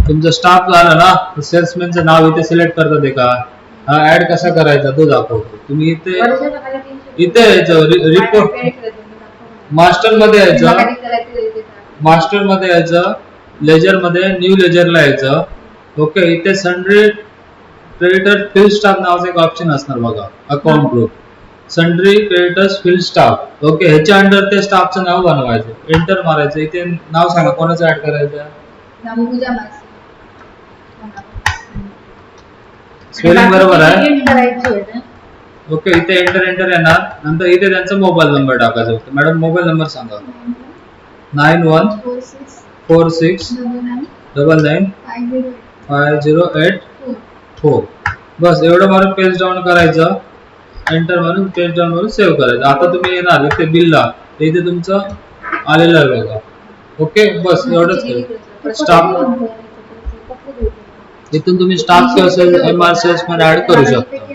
तुमचा स्टाफ झाला ना, सेल्समॅनचं नाव इथे सिलेक्ट करतात ते का, हा ऍड कसा करायचा तो दाखवतो. तुम्ही इथे रिपोर्ट मास्टर मध्ये यायचं, मास्टर मध्ये यायचं, लेजर मध्ये न्यू लेजरला यायचं. ओके, इथे सन्ड्री क्रेडिटर फील्ड स्टाफ नावाचं एक ऑप्शन असणार बघा, account group sundry creditors field staff. Okay, ह्याच्या अंडर ते स्टाफचं नाव बनवायचं, एंटर मारायचं. इथे नाव सांगा कोणाचं ऍड करायचं. स्पेलिंग बरोबर आहे. ओके, इथे एंटर येणार. नंतर इथे त्यांचा मोबाईल नंबर टाकायचा होता. मॅडम मोबाईल नंबर सांगा. 9146995084. बस एवढं मारून पेज डाऊन करायचं, एंटर मारून पेज डाऊन मारून सेव्ह करायचं. आता तुम्ही येणार इथे बिलला, इथे तुमचं आलेलं आहे बघा. ओके, बस एवढंच केलं. स्टाफ इथून तुम्ही स्टाफ किंवा सेल्समॅन ऍड करू शकता.